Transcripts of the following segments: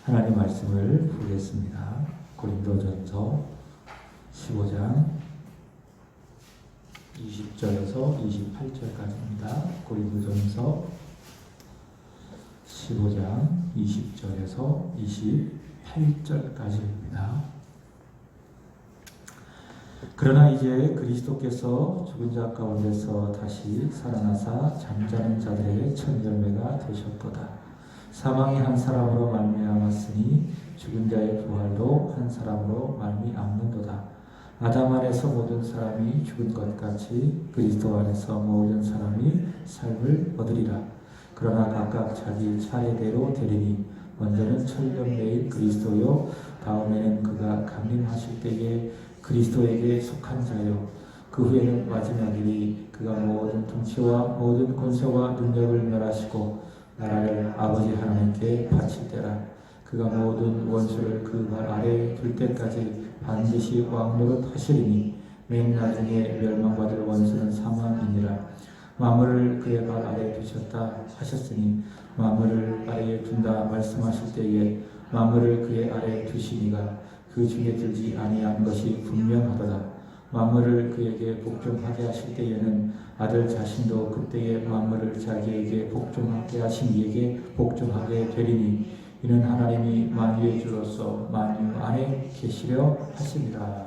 하나님 말씀을 보겠습니다. 고린도전서 15장 20절에서 28절까지입니다. 고린도전서 15장 20절에서 28절까지입니다. 그러나 이제 그리스도께서 죽은 자 가운데서 다시 살아나사 잠자는 자들의 첫 열매가 되셨도다. 사망이 한 사람으로 말미암았으니 죽은 자의 부활도 한 사람으로 말미암는도다. 아담 안에서 모든 사람이 죽은 것 같이 그리스도 안에서 모든 사람이 삶을 얻으리라. 그러나 각각 자기 차례대로 되리니 먼저는 첫 열매인 그리스도요, 다음에는 그가 강림하실 때에 그리스도에게 속한 자요, 그 후에는 마지막이니 그가 모든 통치와 모든 권세와 능력을 멸하시고 나라를 아버지 하나님께 바칠 때라. 그가 모든 원수를 그 발 아래에 둘 때까지 반드시 왕노릇 하시리니 맨 나중에 멸망받을 원수는 사망이니라. 만물을 그의 발 아래에 두셨다 하셨으니 만물을 아래에 둔다 말씀하실 때에 만물을 그의 아래에 두시니가 그 중에 들지 아니한 것이 분명하도다. 만물을 그에게 복종하게 하실 때에는 아들 자신도 그때에 만물을 자기에게 복종하게 하신 이에게 복종하게 되리니 이는 하나님이 만유의 주로서 만유 안에 계시려 하십니다.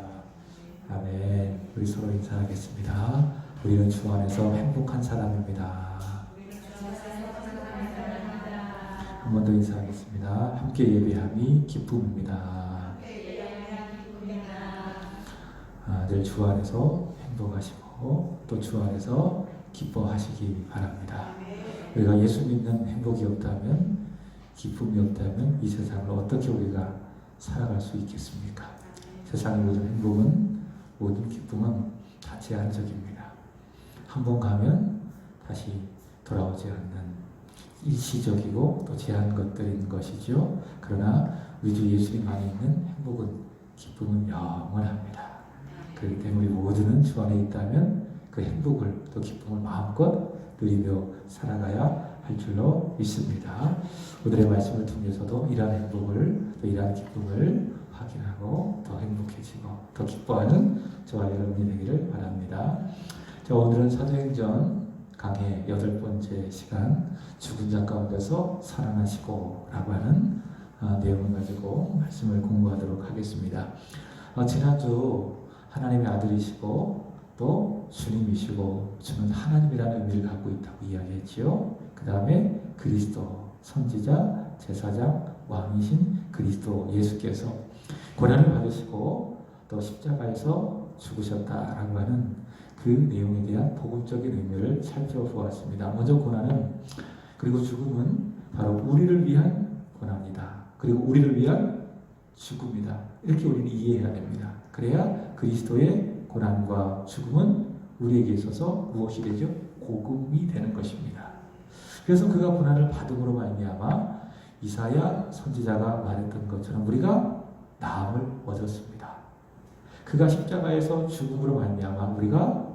아멘. 우리 서로 인사하겠습니다. 우리는 주 안에서 행복한 사람입니다. 한 번 더 인사하겠습니다. 함께 예배함이 기쁨입니다. 늘 주 안에서 행복하시고 또 주 안에서 기뻐하시기 바랍니다. 우리가 예수 믿는 행복이 없다면, 기쁨이 없다면 이 세상을 어떻게 우리가 살아갈 수 있겠습니까? 세상의 모든 행복은, 모든 기쁨은 다 제한적입니다. 한 번 가면 다시 돌아오지 않는 일시적이고 또 제한 것들인 것이죠. 그러나 우리 주 예수님 안에 있는 행복은, 기쁨은 영원합니다. 그렇기 때문에 우리 모두는 주 안에 있다면 그 행복을, 또 기쁨을 마음껏 누리며 살아가야 할 줄로 믿습니다. 오늘의 말씀을 통해서도 이러한 행복을, 또 이러한 기쁨을 확인하고 더 행복해지고 더 기뻐하는 저와 여러분이 되기를 바랍니다. 자, 오늘은 사도행전 강의 8번째 시간, 죽은 자 가운데서 살아나시고 라고 하는 내용을 가지고 말씀을 공부하도록 하겠습니다. 지난주 하나님의 아들이시고 또 주님이시고 주는 하나님이라는 의미를 갖고 있다고 이야기했지요. 그 다음에 그리스도, 선지자, 제사장, 왕이신 그리스도 예수께서 고난을 받으시고 또 십자가에서 죽으셨다라고 하는 그 내용에 대한 복음적인 의미를 살펴보았습니다. 먼저 고난은, 그리고 죽음은 바로 우리를 위한 고난이다. 그리고 우리를 위한 죽음이다. 이렇게 우리는 이해해야 됩니다. 그래야 그리스도의 고난과 죽음은 우리에게 있어서 무엇이 되죠? 복음이 되는 것입니다. 그래서 그가 고난을 받음으로 말미암아 이사야 선지자가 말했던 것처럼 우리가 나음을 얻었습니다. 그가 십자가에서 죽음으로 말미암아 우리가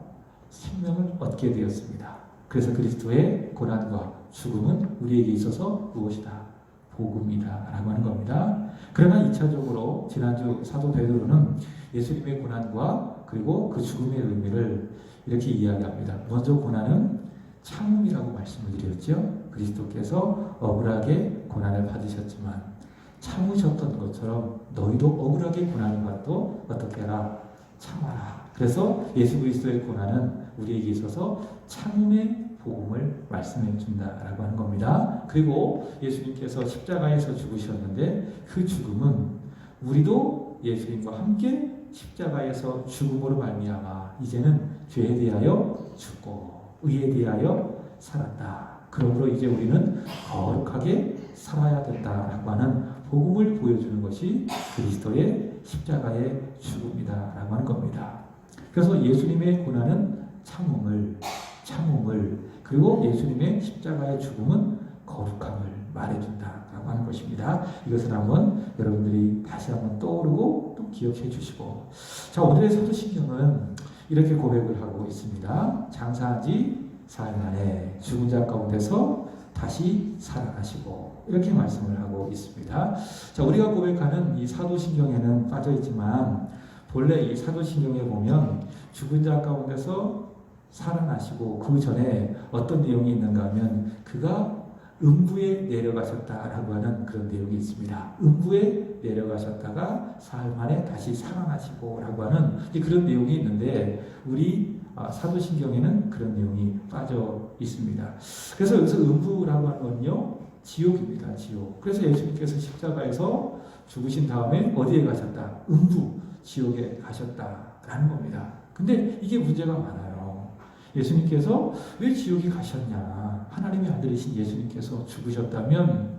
생명을 얻게 되었습니다. 그래서 그리스도의 고난과 죽음은 우리에게 있어서 무엇이다? 복음이다 라고 하는 겁니다. 그러나 2차적으로 지난주 사도 베드로는 예수님의 고난과 그리고 그 죽음의 의미를 이렇게 이야기합니다. 먼저 고난은 참음이라고 말씀을 드렸죠. 그리스도께서 억울하게 고난을 받으셨지만 참으셨던 것처럼 너희도 억울하게 고난을 받도 어떻게 하라? 참아라. 그래서 예수 그리스도의 고난은 우리에게 있어서 참음의 복음을 말씀해 준다라고 하는 겁니다. 그리고 예수님께서 십자가에서 죽으셨는데 그 죽음은 우리도 예수님과 함께 십자가에서 죽음으로 말미암아 이제는 죄에 대하여 죽고 의에 대하여 살았다. 그러므로 이제 우리는 거룩하게 살아야 된다라고 하는 복음을 보여주는 것이 그리스도의 십자가의 죽음이다라고 하는 겁니다. 그래서 예수님의 고난은 참음을 그리고 예수님의 십자가의 죽음은 거룩함을 말해준다라고 하는 것입니다. 이것을 한번 여러분들이 다시 한번 떠오르고 또 기억해 주시고, 자, 오늘의 사도신경은 이렇게 고백을 하고 있습니다. 장사한 지 사흘 만에 죽은 자 가운데서 다시 살아나시고 이렇게 말씀을 하고 있습니다. 자, 우리가 고백하는 이 사도신경에는 빠져 있지만 본래 이 사도신경에 보면 죽은 자 가운데서 살아나시고 그 전에 어떤 내용이 있는가 하면 그가 음부에 내려가셨다라고 하는 그런 내용이 있습니다. 음부에 내려가셨다가 사흘 만에 다시 살아나시고 라고 하는 그런 내용이 있는데 우리 사도신경에는 그런 내용이 빠져 있습니다. 그래서 여기서 음부라고 하는 건요, 지옥입니다. 지옥. 그래서 예수님께서 십자가에서 죽으신 다음에 어디에 가셨다? 음부, 지옥에 가셨다라는 겁니다. 근데 이게 문제가 많아요. 예수님께서 왜 지옥에 가셨냐? 하나님의 아들이신 예수님께서 죽으셨다면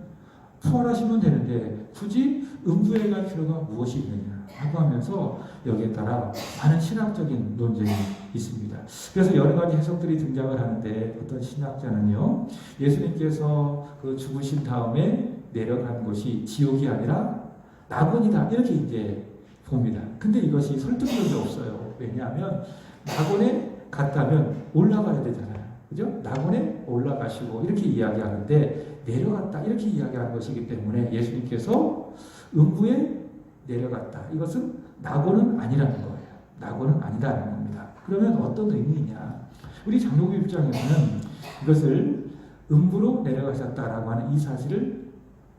부활하시면 되는데 굳이 음부에 갈 필요가 무엇이 있느냐 하고 하면서 여기에 따라 많은 신학적인 논쟁이 있습니다. 그래서 여러 가지 해석들이 등장을 하는데 어떤 신학자는요, 예수님께서 그 죽으신 다음에 내려간 곳이 지옥이 아니라 낙원이다 이렇게 이제 봅니다. 근데 이것이 설득력이 없어요. 왜냐하면 낙원에 갔다면 올라가야 되잖아요. 그죠? 낙원에 올라가시고 이렇게 이야기하는데 내려갔다 이렇게 이야기하는 것이기 때문에 예수님께서 음부에 내려갔다. 이것은 낙원은 아니라는 거예요. 낙원은 아니다라는 겁니다. 그러면 어떤 의미냐? 우리 장로교 입장에서는 이것을 음부로 내려가셨다라고 하는 이 사실을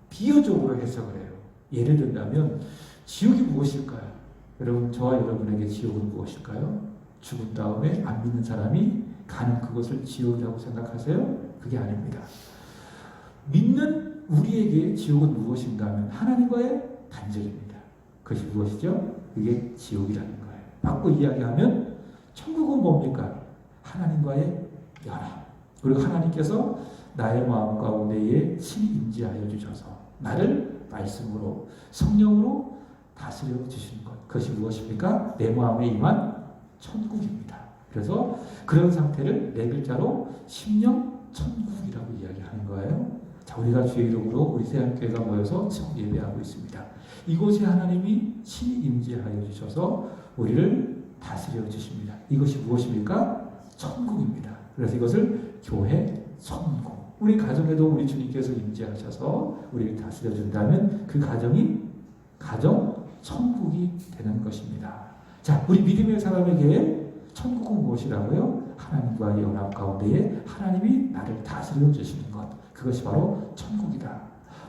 비유적으로 해석을 해요. 예를 든다면 지옥이 무엇일까요? 여러분, 저와 여러분에게 지옥은 무엇일까요? 죽은 다음에 안 믿는 사람이 가는 그것을 지옥이라고 생각하세요? 그게 아닙니다. 믿는 우리에게 지옥은 무엇인가 하면 하나님과의 단절입니다. 그것이 무엇이죠? 그게 지옥이라는 거예요. 바꿔 이야기하면 천국은 뭡니까? 하나님과의 연합. 그리고 하나님께서 나의 마음 가운데에 친히 임재하여 주셔서 나를 말씀으로 성령으로 다스려 주시는 것. 그것이 무엇입니까? 내 마음에 임한 천국입니다. 그래서 그런 상태를 네 글자로 심령 천국이라고 이야기하는 거예요. 자, 우리가 주의 이름으로 우리 세안교회가 모여서 지금 예배하고 있습니다. 이곳에 하나님이 친히 임재하여 주셔서 우리를 다스려 주십니다. 이것이 무엇입니까? 천국입니다. 그래서 이것을 교회 천국. 우리 가정에도 우리 주님께서 임재하셔서 우리를 다스려 준다면 그 가정이 가정 천국이 되는 것입니다. 자, 우리 믿음의 사람에게 천국은 무엇이라고요? 하나님과의 연합 가운데에 하나님이 나를 다스려 주시는 것. 그것이 바로 천국이다.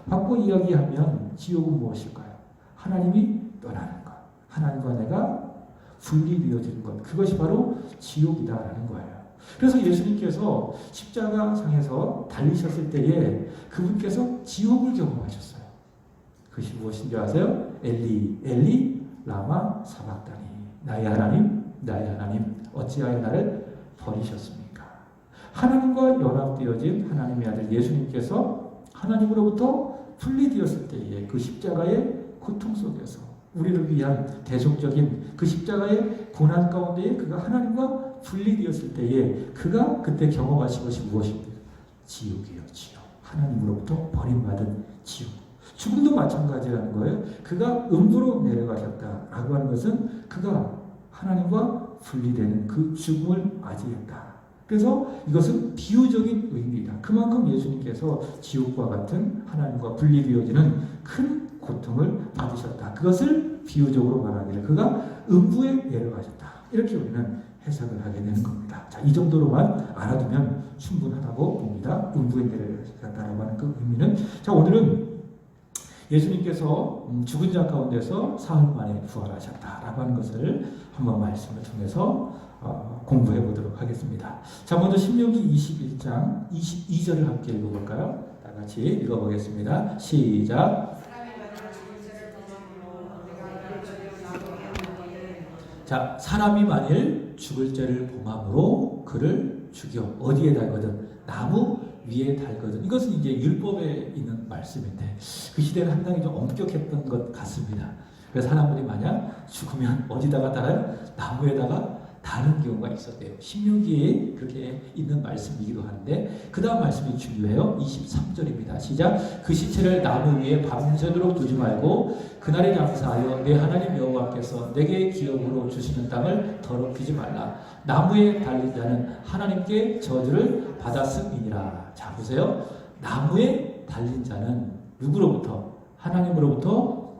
바꿔 이야기하면 지옥은 무엇일까요? 하나님이 떠나는 것. 하나님과 내가 분리되어지는 것. 그것이 바로 지옥이다라는 거예요. 그래서 예수님께서 십자가상에서 달리셨을 때에 그분께서 지옥을 경험하셨어요. 그것이 무엇인지 아세요? 엘리, 엘리, 라마 사박다니. 나의 하나님, 나의 하나님, 어찌하여 나를 버리셨습니까? 하나님과 연합되어진 하나님의 아들 예수님께서 하나님으로부터 분리되었을 때에 그 십자가의 고통 속에서 우리를 위한 대속적인 그 십자가의 고난 가운데에 그가 하나님과 분리되었을 때에 그가 그때 경험하신 것이 무엇입니까? 지옥이에요, 지옥. 하나님으로부터 버림받은 지옥. 죽음도 마찬가지라는 거예요. 그가 음부로 내려가셨다라고 하는 것은 그가 하나님과 분리되는 그 죽음을 맞이했다. 그래서 이것은 비유적인 의미이다. 그만큼 예수님께서 지옥과 같은 하나님과 분리되어지는 큰 고통을 받으셨다. 그것을 비유적으로 말하기를 그가 음부에 내려가셨다. 이렇게 우리는 해석을 하게 되는 겁니다. 자, 이 정도로만 알아두면 충분하다고 봅니다. 음부에 내려가셨다라고 하는 그 의미는. 자, 오늘은 예수님께서 죽은 자 가운데서 사흘 만에 부활하셨다라고 하는 것을 한번 말씀을 통해서 공부해 보도록 하겠습니다. 자, 먼저 신명기 21장 22절을 함께 읽어볼까요? 다 같이 읽어보겠습니다. 시작. 자, 사람이 만일 죽을 죄를 범함으로 그를 죽여 어디에 달거든? 나무 위에 달거든. 이것은 이제 율법에 있는 말씀인데 그 시대는 상당히 좀 엄격했던 것 같습니다. 그래서 사람들이 만약 죽으면 어디다가 달아요? 나무에다가 다른 경우가 있었대요. 신명기에 그렇게 있는 말씀이기도 한데 그 다음 말씀이 중요해요. 23절입니다. 시작. 그 시체를 나무 위에 밤새도록 두지 말고 그날에 장사하여 내 하나님 여호와께서 내게 기업으로 주시는 땅을 더럽히지 말라. 나무에 달린 자는 하나님께 저주를 받았음이니라. 자, 보세요. 나무에 달린 자는 누구로부터? 하나님으로부터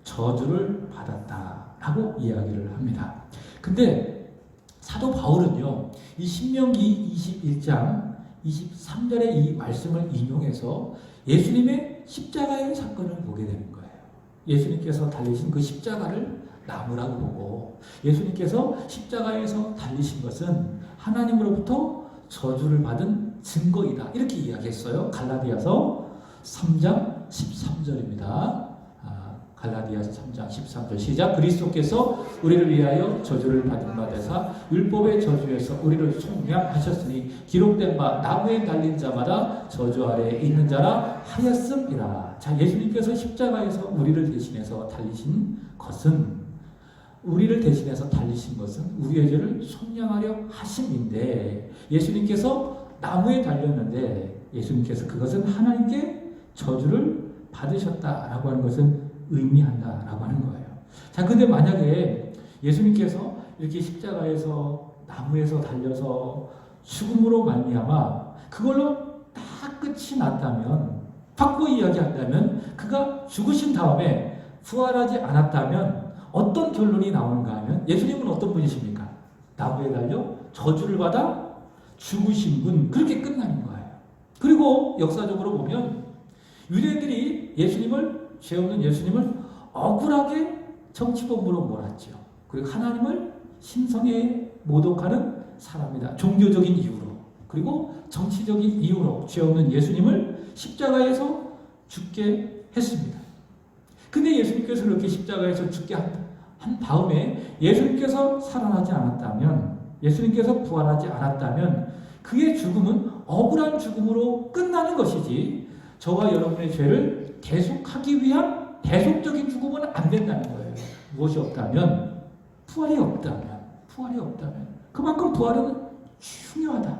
저주를 받았다라고 이야기를 합니다. 근데 사도 바울은요, 이 신명기 21장 23절의 이 말씀을 인용해서 예수님의 십자가의 사건을 보게 되는 거예요. 예수님께서 달리신 그 십자가를 나무라고 보고, 예수님께서 십자가에서 달리신 것은 하나님으로부터 저주를 받은 증거이다, 이렇게 이야기했어요. 갈라디아서 3장 13절입니다. 갈라디아서 3장 13절 시작. 그리스도께서 우리를 위하여 저주를 받은 바 되사 율법의 저주에서 우리를 속량하셨으니 기록된 바 나무에 달린 자마다 저주 아래에 있는 자라 하였음이라. 자, 예수님께서 십자가에서 우리를 대신해서 달리신 것은, 우리를 대신해서 달리신 것은 우리의 죄를 속량하려 하심인데, 예수님께서 나무에 달렸는데 예수님께서 그것은 하나님께 저주를 받으셨다라고 하는 것은 의미한다라고 하는 거예요. 자, 근데 만약에 예수님께서 이렇게 십자가에서 나무에서 달려서 죽음으로 말미암아 그걸로 다 끝이 났다면, 바꿔 이야기한다면, 그가 죽으신 다음에 부활하지 않았다면 어떤 결론이 나오는가 하면, 예수님은 어떤 분이십니까? 나무에 달려 저주를 받아 죽으신 분, 그렇게 끝나는 거예요. 그리고 역사적으로 보면 유대인들이 예수님을, 죄 없는 예수님을 억울하게 정치범으로 몰았죠. 그리고 하나님을 신성에 모독하는 사람이다, 종교적인 이유로, 그리고 정치적인 이유로 죄 없는 예수님을 십자가에서 죽게 했습니다. 근데 예수님께서 그렇게 십자가에서 죽게 한 다음에 예수님께서 살아나지 않았다면, 예수님께서 부활하지 않았다면 그의 죽음은 억울한 죽음으로 끝나는 것이지, 저와 여러분의 죄를 대속하기 위한 대속적인 죽음은 안 된다는 거예요. 무엇이 없다면? 부활이 없다면. 그만큼 부활은 중요하다.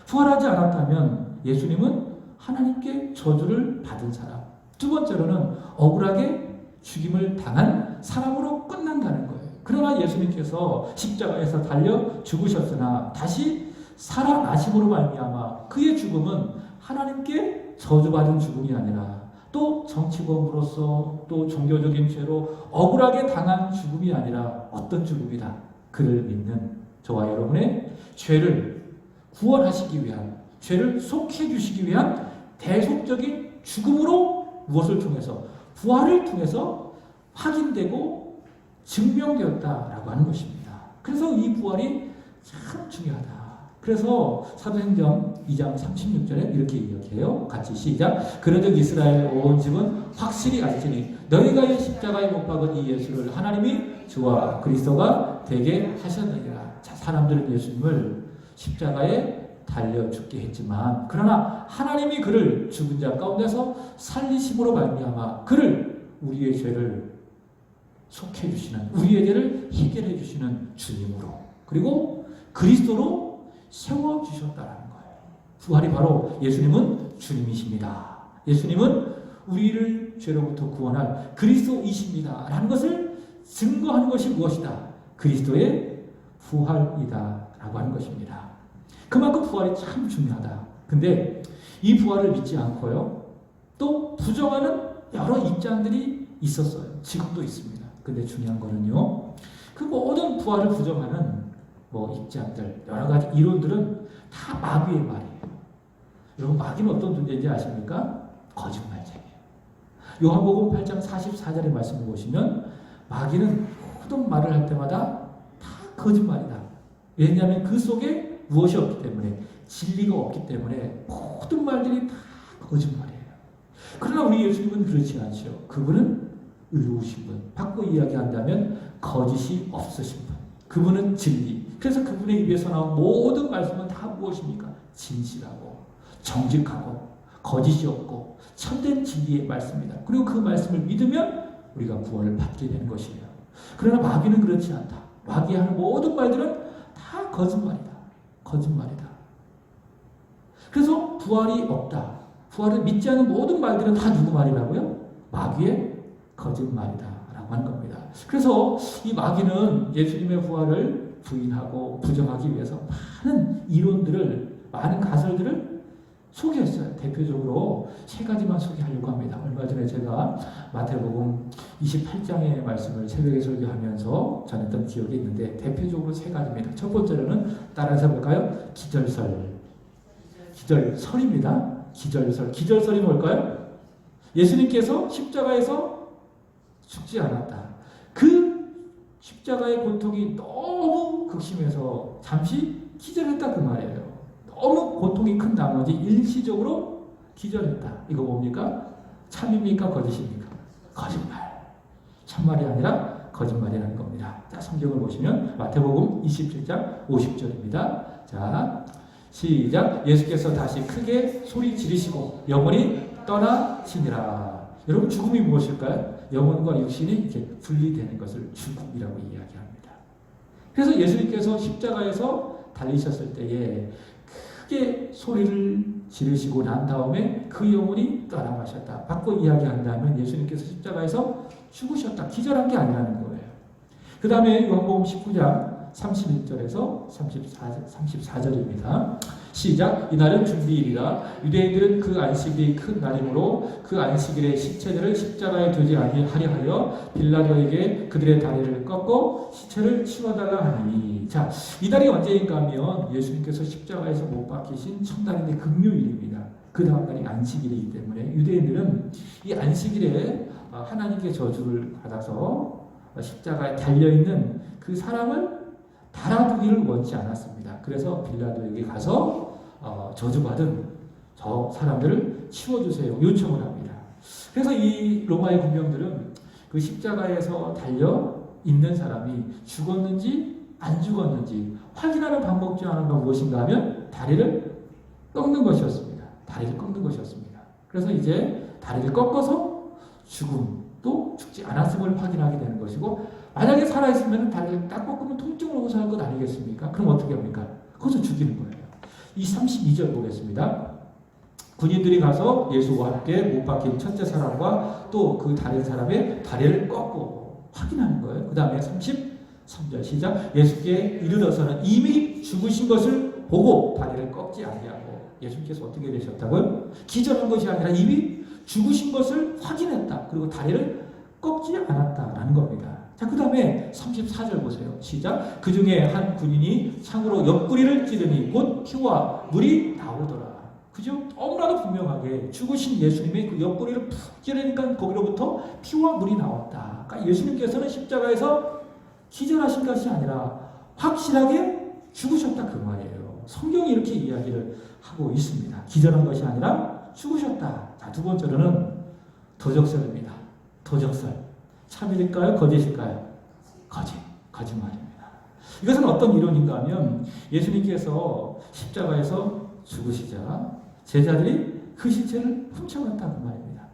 부활하지 않았다면 예수님은 하나님께 저주를 받은 사람, 두 번째로는 억울하게 죽임을 당한 사람으로 끝난다는 거예요. 그러나 예수님께서 십자가에서 달려 죽으셨으나 다시 살아나심으로 말미암아 그의 죽음은 하나님께 저주받은 죽음이 아니라, 또 정치범으로서 또 종교적인 죄로 억울하게 당한 죽음이 아니라 어떤 죽음이다? 그를 믿는 저와 여러분의 죄를 구원하시기 위한, 죄를 속해 주시기 위한 대속적인 죽음으로 무엇을 통해서? 부활을 통해서 확인되고 증명되었다라고 하는 것입니다. 그래서 이 부활이 참 중요하다. 그래서 사도행전 2장 36절에 이렇게 이야기해요. 같이 시작. 그런즉 이스라엘 온 집은 확실히 알지니 너희가 이 십자가에 못 박은 이 예수를 하나님이 주와 그리스도가 되게 하셨느니라. 자, 사람들은 예수님을 십자가에 달려 죽게 했지만, 그러나 하나님이 그를 죽은 자 가운데서 살리심으로 말미암아 그를, 우리의 죄를 속해 주시는, 우리의 죄를 해결해 주시는 주님으로, 그리고 그리스도로 세워주셨다는 거예요. 부활이 바로, 예수님은 주님이십니다. 예수님은 우리를 죄로부터 구원할 그리스도이십니다 라는 것을 증거하는 것이 무엇이다? 그리스도의 부활이다 라고 하는 것입니다. 그만큼 부활이 참 중요하다. 근데 이 부활을 믿지 않고요, 또 부정하는 여러 입장들이 있었어요. 지금도 있습니다. 근데 중요한 거는요, 그 모든 부활을 부정하는 입장들, 여러 가지 이론들은 다 마귀의 말이에요. 여러분, 마귀는 어떤 존재인지 아십니까? 거짓말쟁이에요. 요한복음 8장 44절의 말씀을 보시면 마귀는 모든 말을 할 때마다 다 거짓말이다. 왜냐하면 그 속에 무엇이 없기 때문에, 진리가 없기 때문에 모든 말들이 다 거짓말이에요. 그러나 우리 예수님은 그렇지 않죠. 그분은 의로우신 분, 바꿔 이야기한다면 거짓이 없으신 분, 그분은 진리. 그래서 그분의 입에서 나온 모든 말씀은 다 무엇입니까? 진실하고 정직하고 거짓이 없고 참된 진리의 말씀이다. 그리고 그 말씀을 믿으면 우리가 구원을 받게 되는 것이에요. 그러나 마귀는 그렇지 않다. 마귀 하는 모든 말들은 다 거짓말이다. 그래서 부활이 없다, 부활을 믿지 않는 모든 말들은 다 누구 말이라고요? 마귀의 거짓말이다 라고 하는 겁니다. 그래서 이 마귀는 예수님의 부활을 부인하고 부정하기 위해서 많은 이론들을, 많은 가설들을 소개했어요. 대표적으로 세 가지만 소개하려고 합니다. 얼마 전에 제가 마태복음 28장의 말씀을 새벽에 설교하면서 전했던 기억이 있는데 대표적으로 세 가지입니다. 첫 번째로는 따라서 볼까요? 기절설입니다. 기절설. 기절설이 뭘까요? 예수님께서 십자가에서 죽지 않았다. 그 십자가의 고통이 너무 극심해서 잠시 기절했다 그 말이에요. 너무 고통이 큰 나머지 일시적으로 기절했다. 이거 뭡니까? 참입니까? 거짓입니까? 거짓말. 참말이 아니라 거짓말이라는 겁니다. 자, 성경을 보시면 마태복음 27장 50절입니다. 자, 시작. 예수께서 다시 크게 소리 지르시고 영혼이 떠나시니라. 여러분 죽음이 무엇일까요? 영혼과 육신이 이렇게 분리되는 것을 죽음이라고 이야기합니다. 그래서 예수님께서 십자가에서 달리셨을 때에 크게 소리를 지르시고 난 다음에 그 영혼이 떠나가셨다. 바꿔 이야기한다면 예수님께서 십자가에서 죽으셨다. 기절한 게 아니라는 거예요. 그 다음에 요한복음 19장 31절에서 34절입니다. 시작. 이날은 준비일이라 유대인들은 그 안식일이 큰 날이므로 그 안식일에 시체들을 십자가에 두지 아니하려 하여 빌라도에게 그들의 다리를 꺾고 시체를 치워달라 하니. 자, 이날이 언제인가 하면 예수님께서 십자가에서 못 박히신 첫날인데 금요일입니다. 그 다음 날이 안식일이기 때문에 유대인들은 이 안식일에 하나님께 저주를 받아서 십자가에 달려있는 그 사람을 달아두기를 원치 않았습니다. 그래서 빌라도에게 가서 저주받은 저 사람들을 치워주세요 요청을 합니다. 그래서 이 로마의 군병들은 그 십자가에서 달려 있는 사람이 죽었는지 안 죽었는지 확인하는 방법 중 하나가 무엇인가 하면 다리를 꺾는 것이었습니다. 다리를 꺾는 것이었습니다. 그래서 이제 다리를 꺾어서 죽음도 죽지 않았음을 확인하게 되는 것이고, 만약에 살아있으면 다리를 딱 꺾으면 통증을 호소할 것 아니겠습니까? 그럼 어떻게 합니까? 거기서 죽이는 거예요. 이 32절 보겠습니다. 군인들이 가서 예수와 함께 못 박힌 첫째 사람과 또 그 다른 사람의 다리를 꺾고 확인하는 거예요. 그 다음에 33절 시작. 예수께 이르러서는 이미 죽으신 것을 보고 다리를 꺾지 아니하고. 예수님께서 어떻게 되셨다고요? 기절한 것이 아니라 이미 죽으신 것을 확인했다. 그리고 다리를 꺾지 않았다라는 겁니다. 자, 그 다음에 34절 보세요. 시작. 그 중에 한 군인이 창으로 옆구리를 찌르니 곧 피와 물이 나오더라. 그죠? 너무나도 분명하게 죽으신 예수님의 그 옆구리를 푹 찌르니까 거기로부터 피와 물이 나왔다. 그러니까 예수님께서는 십자가에서 기절하신 것이 아니라 확실하게 죽으셨다 그 말이에요. 성경이 이렇게 이야기를 하고 있습니다. 기절한 것이 아니라 죽으셨다. 자, 두 번째로는 도적설입니다. 도적설. 참일까요? 거짓일까요? 거짓말입니다. 이것은 어떤 이론인가 하면 예수님께서 십자가에서 죽으시자 제자들이 그 시체를 훔쳐갔다는 말입니다.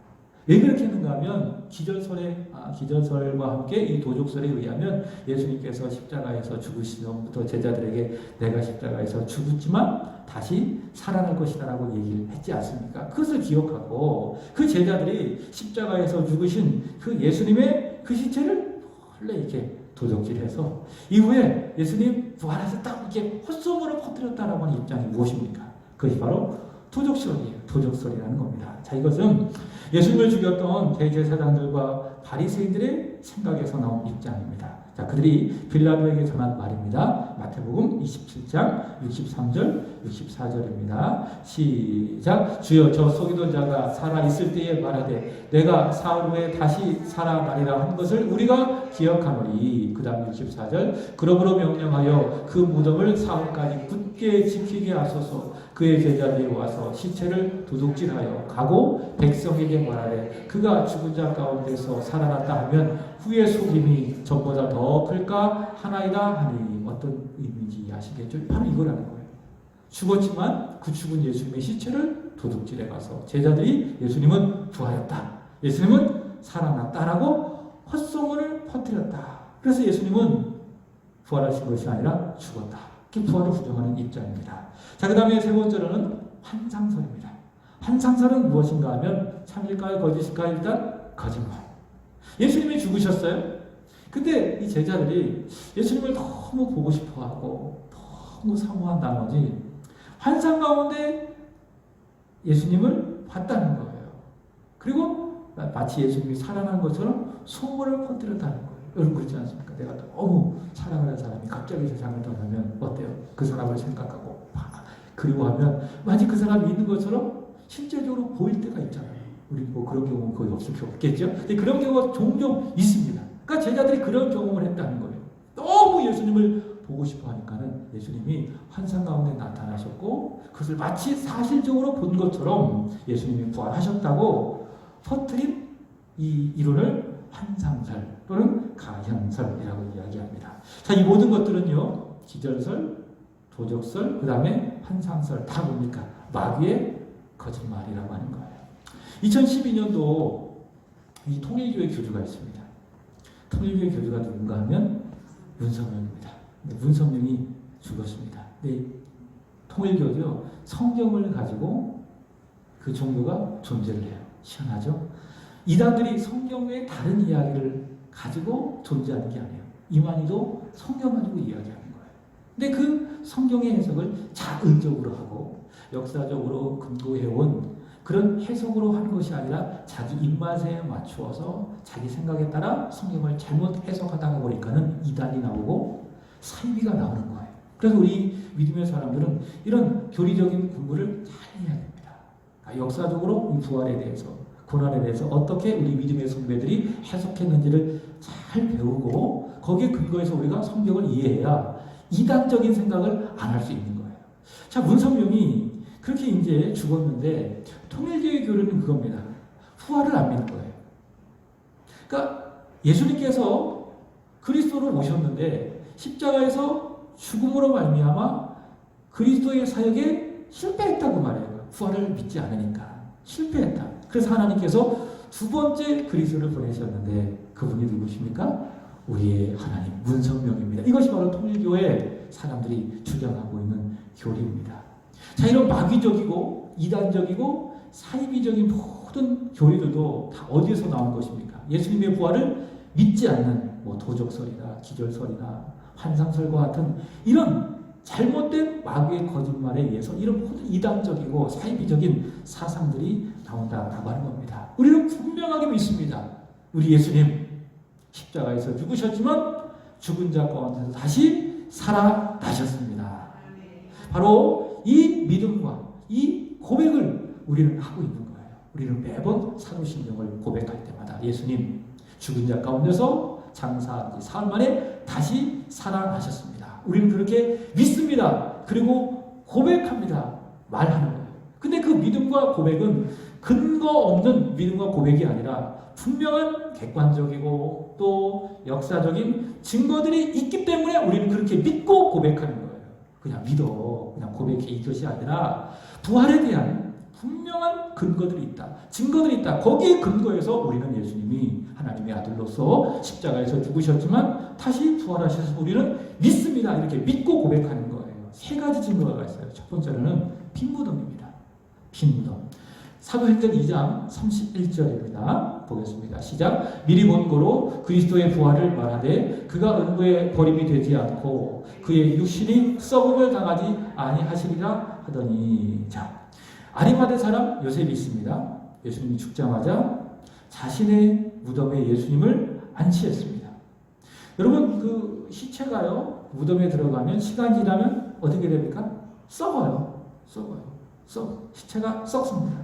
왜 그렇게 했는가 하면 기절설과 함께 이 도적설에 의하면 예수님께서 십자가에서 죽으시기 전부터 제자들에게 내가 십자가에서 죽었지만 다시 살아날 것이다 라고 얘기를 했지 않습니까? 그것을 기억하고 그 제자들이 십자가에서 죽으신 그 예수님의 그 시체를 원래 이렇게 도적질해서 이후에 예수님 부활해서 딱 이렇게 헛소문을 퍼뜨렸다라고 하는 입장이 무엇입니까? 그것이 바로 도적설이에요. 도적설이라는 겁니다. 자, 이것은 예수님을 죽였던 대제사장들과 바리새인들의 생각에서 나온 입장입니다. 자, 그들이 빌라도에게 전한 말입니다. 마태복음 27장 63절, 64절입니다. 시작. 주여, 저 속이던 자가 살아있을 때에 말하되 내가 사흘 후에 다시 살아나리라 한 것을 우리가 기억하노니. 그 다음 64절. 그러므로 명령하여 그 무덤을 사흘까지 굳게 지키게 하소서. 그의 제자들이 와서 시체를 도둑질하여 가고 백성에게 말하되 그가 죽은 자 가운데서 살아났다 하면 후의 속임이 전보다 더 클까 하나이다 하니. 어떤 의미인지 아시겠죠? 바로 이거라는 거예요. 죽었지만 그 죽은 예수님의 시체를 도둑질해 가서 제자들이 예수님은 부활했다, 예수님은 살아났다라고 헛소문을 퍼뜨렸다. 그래서 예수님은 부활하신 것이 아니라 죽었다. 이렇게 부활을 부정하는 입장입니다. 자, 그 다음에 세 번째로는 환상설입니다. 환상설은 무엇인가 하면 참일까요? 거짓일까요? 일단 거짓말. 예수님이 죽으셨어요. 근데 이 제자들이 예수님을 너무 보고 싶어하고 너무 사모한 나머지 환상 가운데 예수님을 봤다는 거예요. 그리고 마치 예수님이 살아난 것처럼 소문을 퍼뜨렸다는 거예요. 여러분 그렇지 않습니까? 내가 너무 사랑하는 사람이 갑자기 세상을 떠나면 어때요? 그 사람을 생각하고 그리워하면 마치 그 사람이 있는 것처럼 실제적으로 보일 때가 있잖아요. 우리 뭐 그런 경우는 거의 없겠죠? 근데 그런 경우가 종종 있습니다. 그러니까 제자들이 그런 경험을 했다는 거예요. 너무 예수님을 보고 싶어 하니까는 예수님이 환상 가운데 나타나셨고 그것을 마치 사실적으로 본 것처럼 예수님이 부활하셨다고 퍼뜨린 이 이론을 환상설 또는 가현설이라고 이야기합니다. 자, 이 모든 것들은요, 기절설, 도적설, 그 다음에 환상설 다 뭡니까? 마귀의 거짓말이라고 하는 거예요. 2012년도 이 통일교회 교주가 있습니다. 통일교회 교주가 누군가 하면 문성명입니다. 문성명이 죽었습니다. 근데 통일교도요, 성경을 가지고 그 종교가 존재를 해요. 희한하죠? 이단들이 성경 외에 다른 이야기를 가지고 존재하는 게 아니에요. 이만희도 성경 가지고 이야기하는 거예요. 근데 그 성경의 해석을 자의적으로 하고 역사적으로 근거해온 그런 해석으로 하는 것이 아니라 자기 입맛에 맞추어서 자기 생각에 따라 성경을 잘못 해석하다가 보니까는 이단이 나오고 사이비가 나오는 거예요. 그래서 우리 믿음의 사람들은 이런 교리적인 공부를 잘 해야 됩니다. 역사적으로 이 부활에 대해서, 고난에 대해서 어떻게 우리 믿음의 선배들이 해석했는지를 잘 배우고 거기에 근거해서 우리가 성경을 이해해야 이단적인 생각을 안 할 수 있는 거예요. 자, 문성명이 그렇게 이제 죽었는데 통일교의 교리는 그겁니다. 부활을 안 믿는 거예요. 그러니까 예수님께서 그리스도를 오셨는데 십자가에서 죽음으로 말미암아 그리스도의 사역에 실패했다고 말해요. 부활을 믿지 않으니까 실패했다. 그래서 하나님께서 두 번째 그리스도를 보내셨는데 그분이 누구십니까? 우리의 하나님 문성명입니다. 이것이 바로 통일교회 사람들이 주장하고 있는 교리입니다. 자, 이런 마귀적이고 이단적이고 사이비적인 모든 교리들도 다 어디에서 나온 것입니까? 예수님의 부활을 믿지 않는 뭐 도적설이나 기절설이나 환상설과 같은 이런 잘못된 마귀의 거짓말에 의해서 이런 모든 이단적이고 사이비적인 사상들이 나온다라고 하는 겁니다. 우리는 분명하게 믿습니다. 우리 예수님 십자가에서 죽으셨지만 죽은 자 가운데서 다시 살아나셨습니다. 바로 이 믿음과 이 고백을 우리는 하고 있는 거예요. 우리는 매번 사도신경을 고백할 때마다 예수님 죽은 자 가운데서 장사한 지 사흘 만에 다시 살아나셨습니다. 우리는 그렇게 믿습니다. 그리고 고백합니다. 말하는 거예요. 근데 그 믿음과 고백은 근거 없는 믿음과 고백이 아니라 분명한 객관적이고 또 역사적인 증거들이 있기 때문에 우리는 그렇게 믿고 고백하는 거예요. 그냥 믿어, 그냥 고백해 이것이 아니라 부활에 대한 분명한 근거들이 있다. 증거들이 있다. 거기에 근거해서 우리는 예수님이 하나님의 아들로서 십자가에서 죽으셨지만 다시 부활하셔서 우리는 믿습니다. 이렇게 믿고 고백하는 거예요. 세 가지 증거가 있어요. 첫 번째로는 빈무덤입니다. 빈무덤. 사도행전 2장 31절입니다. 보겠습니다. 시작. 미리 본 고로 그리스도의 부활을 말하되 그가 은부에 버림이 되지 않고 그의 육신이 썩음을 당하지 아니하시리라 하더니. 자, 아리마대 사람 요셉이 있습니다. 예수님이 죽자마자 자신의 무덤에 예수님을 안치했습니다. 여러분 그 시체가요 무덤에 들어가면 시간 지나면 어떻게 됩니까? 썩어요. 시체가 썩습니다.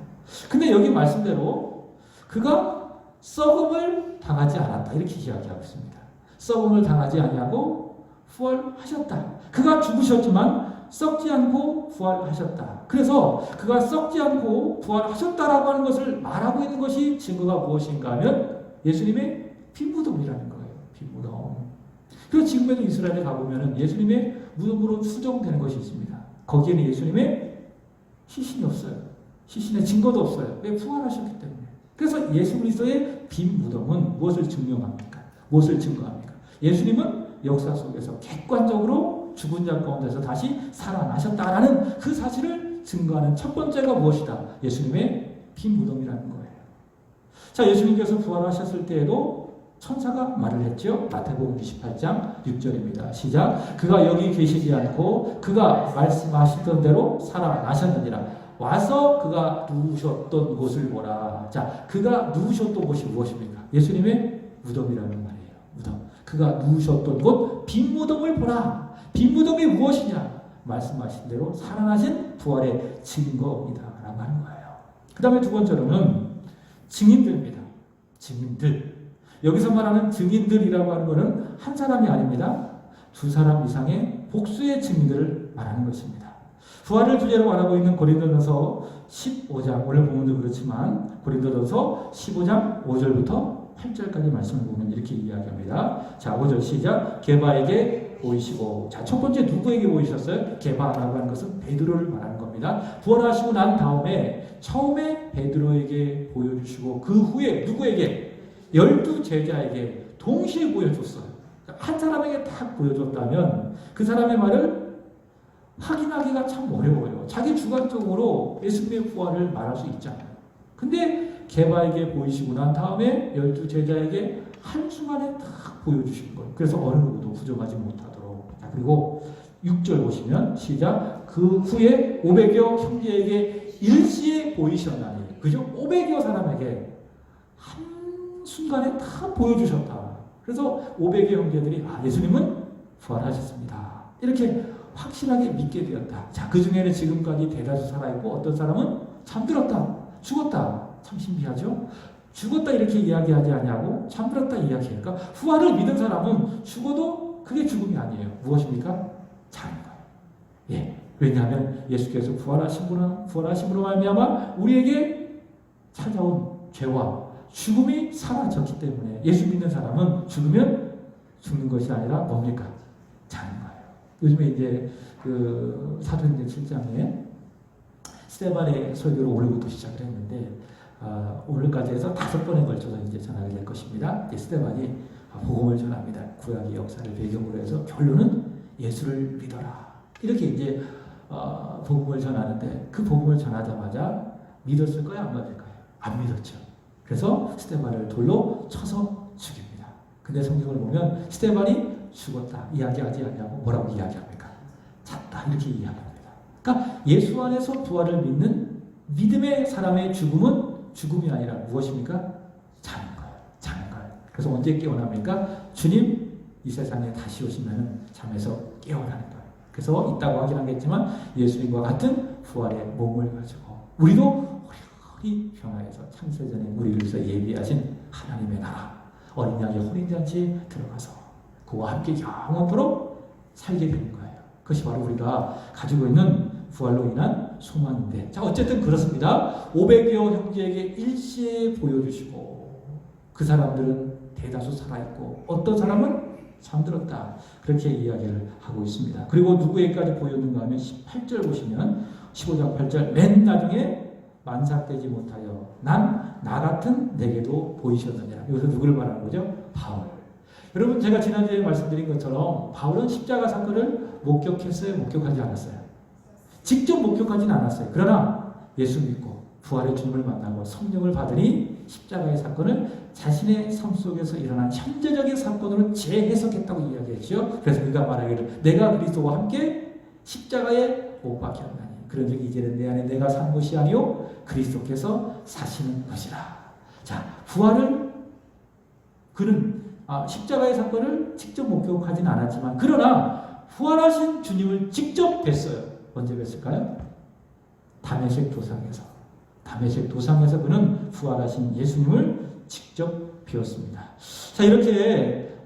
근데 여기 말씀대로 그가 썩음을 당하지 않았다 이렇게 이야기하고 있습니다. 썩음을 당하지 아니하고 부활하셨다. 그가 죽으셨지만 썩지 않고 부활하셨다. 그래서 그가 썩지 않고 부활하셨다라고 하는 것을 말하고 있는 것이 증거가 무엇인가 하면 예수님의 빈무덤이라는 거예요. 빈무덤. 그래서 지금에도 이스라엘에 가보면 예수님의 무덤으로 수정되는 것이 있습니다. 거기에는 예수님의 시신이 없어요. 시신의 증거도 없어요. 왜? 부활하셨기 때문에. 그래서 예수 그리스도의 빈 무덤은 무엇을 증명합니까? 무엇을 증거합니까? 예수님은 역사 속에서 객관적으로 죽은 자 가운데서 다시 살아나셨다라는 그 사실을 증거하는 첫 번째가 무엇이다? 예수님의 빈 무덤이라는 거예요. 자, 예수님께서 부활하셨을 때에도 천사가 말을 했죠. 마태복음 28장 6절입니다. 시작. 그가 여기 계시지 않고 그가 말씀하시던 대로 살아나셨느니라. 와서 그가 누우셨던 곳을 보라. 자, 그가 누우셨던 곳이 무엇입니까? 예수님의 무덤이라는 말이에요. 무덤. 그가 누우셨던 곳 빈 무덤을 보라. 빈 무덤이 무엇이냐? 말씀하신 대로 살아나신 부활의 증거입니다. 라고 하는 거예요. 그 다음에 두 번째로는 증인들입니다. 증인들. 여기서 말하는 증인들이라고 하는 것은 한 사람이 아닙니다. 두 사람 이상의 복수의 증인들을 말하는 것입니다. 부활을 주제로 말하고 있는 고린도전서 15장, 오늘 본문도 그렇지만 고린도전서 15장 5절부터 8절까지 말씀을 보면 이렇게 이야기합니다. 자, 5절 시작. 게바에게 보이시고. 자, 첫 번째 누구에게 보이셨어요? 게바라고 하는 것은 베드로를 말하는 겁니다. 부활하시고 난 다음에 처음에 베드로에게 보여주시고 그 후에 누구에게? 12제자에게 동시에 보여줬어요. 한 사람에게 딱 보여줬다면 그 사람의 말을 확인하기가 참 어려워요. 자기 주관적으로 예수님의 부활을 말할 수 있잖아요. 근데 게바에게 보이시고 난 다음에 12제자에게 한순간에 딱 보여주신 거예요. 그래서 어느 누구도 부정하지 못하도록. 자, 그리고 6절 보시면 시작. 그 후에 500여 형제에게 일시에 보이셨나니. 그죠? 500여 사람에게 한순간에 다 보여주셨다. 그래서 500여 형제들이 예수님은 부활하셨습니다. 이렇게 확실하게 믿게 되었다. 자, 그 중에는 지금까지 대다수 살아있고 어떤 사람은 잠들었다. 죽었다. 참 신비하죠? 죽었다 이렇게 이야기하지 않냐고 잠들었다 이야기하니까 부활을 믿은 사람은 죽어도 그게 죽음이 아니에요. 무엇입니까? 자는 거예요. 예. 왜냐하면 예수께서 부활하심으로 말미암아 우리에게 찾아온 죄와 죽음이 사라졌기 때문에 예수 믿는 사람은 죽으면 죽는 것이 아니라 뭡니까? 자는 거예요. 요즘에 이제 그 사도행전 7장에 스데반의 설교를 오늘부터 시작을 했는데 오늘까지 해서 5번에 걸쳐서 이제 전하게 될 것입니다. 스데반이 복음을 전합니다. 구약의 역사를 배경으로 해서 결론은 예수를 믿어라. 이렇게 이제 복음을 전하는데 그 복음을 전하자마자 믿었을까요? 안 믿을까요? 안 믿었죠. 그래서 스데반을 돌로 쳐서 죽입니다. 근데 성경을 보면 스데반이 죽었다 이야기하지 않냐고 뭐라고 이야기합니까? 잤다 이렇게 이야기합니다. 그러니까 예수 안에서 부활을 믿는 믿음의 사람의 죽음은 죽음이 아니라 무엇입니까? 자는 거예요. 자는 거예요. 그래서 언제 깨어납니까? 주님 이 세상에 다시 오시면 잠에서 깨어나는 거예요. 그래서 있다고 하긴 하겠지만 예수님과 같은 부활의 몸을 가지고 우리도 호리호리 변화해서 창세전에 우리를 위해서 예비하신 하나님의 나라 어린 양의 혼인잔치에 들어가서 그와 함께 영원토록 살게 되는 거예요. 그것이 바로 우리가 가지고 있는 부활로 인한 소망인데, 자 어쨌든 그렇습니다. 500여 형제에게 일시에 보여주시고 그 사람들은 대다수 살아있고 어떤 사람은 잠들었다 그렇게 이야기를 하고 있습니다. 그리고 누구에게까지 보였는가 하면 18절 보시면 15장 8절 맨 나중에 만삭되지 못하여 난 나 같은 내게도 보이셨느냐. 여기서 누구를 말하는 거죠? 바울. 여러분 제가 지난주에 말씀드린 것처럼 바울은 십자가 사건을 목격했어요? 목격하지 않았어요? 직접 목격하지는 않았어요. 그러나 예수 믿고 부활의 주님을 만나고 성령을 받으니 십자가의 사건을 자신의 삶 속에서 일어난 현재적인 사건으로 재해석했다고 이야기했죠. 그래서 그가 말하기를 내가 그리스도와 함께 십자가에 못 박혔나니 그런즉 이제는 내 안에 내가 산 것이 아니요 그리스도께서 사시는 것이라. 자, 부활을 그는 십자가의 사건을 직접 목격하지는 않았지만 그러나 부활하신 주님을 직접 뵀어요. 언제 뵀을까요? 다메섹 도상에서. 다메섹 도상에서 그는 부활하신 예수님을 직접 뵈었습니다. 자, 이렇게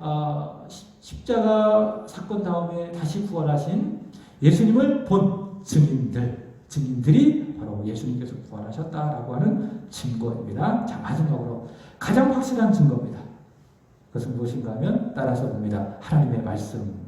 십자가 사건 다음에 다시 부활하신 예수님을 본 증인들이 바로 예수님께서 부활하셨다라고 하는 증거입니다. 자, 마지막으로 가장 확실한 증거입니다. 그것은 무엇인가 하면 따라서 봅니다. 하나님의 말씀.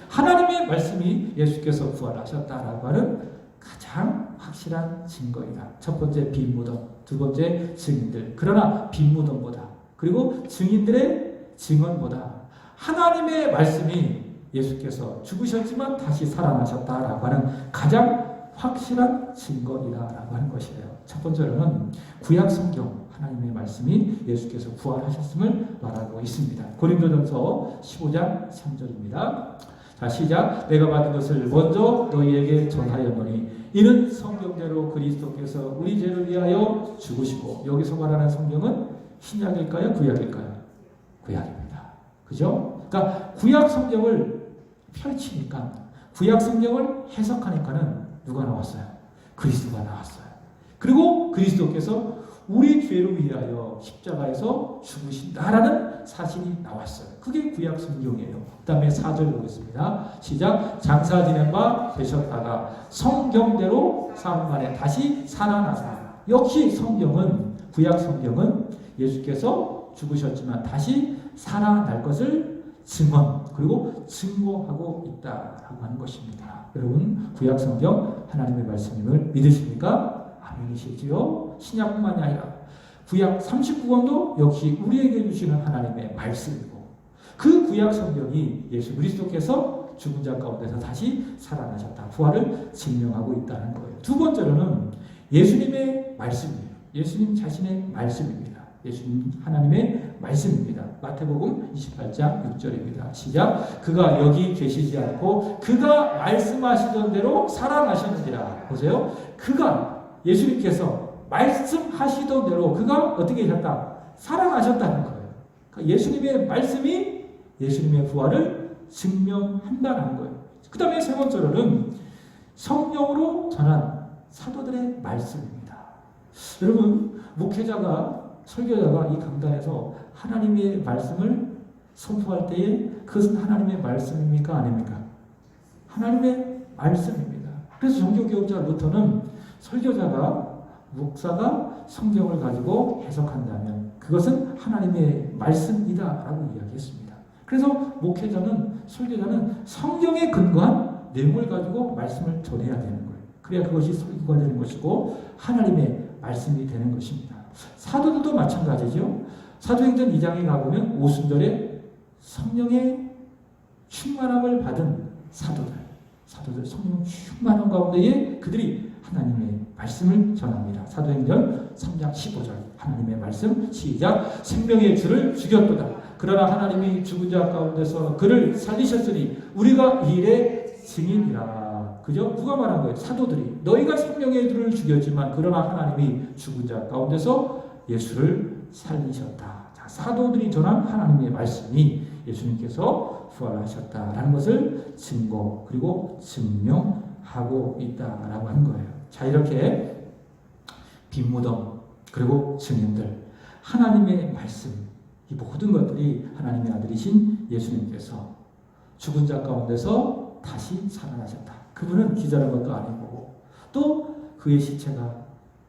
하나님의 말씀이 예수께서 부활하셨다라고 하는 가장 확실한 증거이다. 첫 번째 빈 무덤, 두 번째 증인들. 그러나 빈 무덤보다 그리고 증인들의 증언보다 하나님의 말씀이 예수께서 죽으셨지만 다시 살아나셨다라고 하는 가장 확실한 증거이다라고 하는 것이에요. 첫 번째로는 구약 성경 하나님의 말씀이 예수께서 부활하셨음을 말하고 있습니다. 고린도전서 15장 3절입니다. 자, 시작. 내가 받은 것을 먼저 너희에게 전하였노니 이는 성경대로 그리스도께서 우리 죄를 위하여 죽으시고, 여기서 말하는 성경은 신약일까요? 구약일까요? 구약입니다. 그죠? 그러니까 구약 성경을 펼치니까, 구약 성경을 해석하니까는 누가 나왔어요? 그리스도가 나왔어요. 그리고 그리스도께서 우리 죄를 위하여 십자가에서 죽으신다라는 사실이 나왔어요. 그게 구약 성경이에요. 그 다음에 4절 보겠습니다. 시작. 장사 지낸 바 되셨다가 성경대로 사흘 만에 다시 살아나사. 역시 성경은, 구약 성경은 예수께서 죽으셨지만 다시 살아날 것을 증언, 그리고 증거하고 있다라고 하는 것입니다. 여러분, 구약 성경 하나님의 말씀임을 믿으십니까? 아멘이시지요? 신약뿐만이 아니라 구약 39권도 역시 우리에게 주시는 하나님의 말씀이고, 그 구약 성경이 예수 그리스도께서 죽은 자 가운데서 다시 살아나셨다, 부활을 증명하고 있다는 거예요. 두 번째로는 예수님의 말씀이에요. 예수님 자신의 말씀입니다. 예수님 하나님의 말씀입니다. 마태복음 28장 6절입니다. 시작. 그가 여기 계시지 않고 그가 말씀하시던 대로 살아나셨느니라. 보세요. 그가, 예수님께서 말씀하시던 대로 그가 어떻게 하셨다? 살아나셨다는 거예요. 그러니까 예수님의 말씀이 예수님의 부활을 증명한다는 거예요. 그 다음에 세 번째로는 성령으로 전한 사도들의 말씀입니다. 여러분, 목회자가, 설교자가 이 강단에서 하나님의 말씀을 선포할 때에 그것은 하나님의 말씀입니까? 아닙니까? 하나님의 말씀입니다. 그래서 종교개혁자 루터는 설교자가, 목사가 성경을 가지고 해석한다면 그것은 하나님의 말씀이다라고 이야기했습니다. 그래서 목회자는, 설교자는 성경에 근거한 내용을 가지고 말씀을 전해야 되는 거예요. 그래야 그것이 설교가 되는 것이고 하나님의 말씀이 되는 것입니다. 사도들도 마찬가지죠. 사도행전 2장에 가보면 오순절에 성령의 충만함을 받은 사도들 성령 충만함 가운데에 그들이 하나님의 말씀을 전합니다. 사도행전 3장 15절 하나님의 말씀 시작. 생명의 주를 죽였도다. 그러나 하나님이 죽은 자 가운데서 그를 살리셨으니 우리가 이 일의 증인이라. 그죠? 누가 말한 거예요? 사도들이. 너희가 생명의 주를 죽였지만 그러나 하나님이 죽은 자 가운데서 예수를 살리셨다. 자, 사도들이 전한 하나님의 말씀이 예수님께서 부활하셨다라는 것을 증거, 그리고 증명하고 있다라고 하는 거예요. 자, 이렇게 빈무덤, 그리고 증인들, 하나님의 말씀, 이 모든 것들이 하나님의 아들이신 예수님께서 죽은 자 가운데서 다시 살아나셨다. 그분은 기절한 것도 아니고, 또 그의 시체가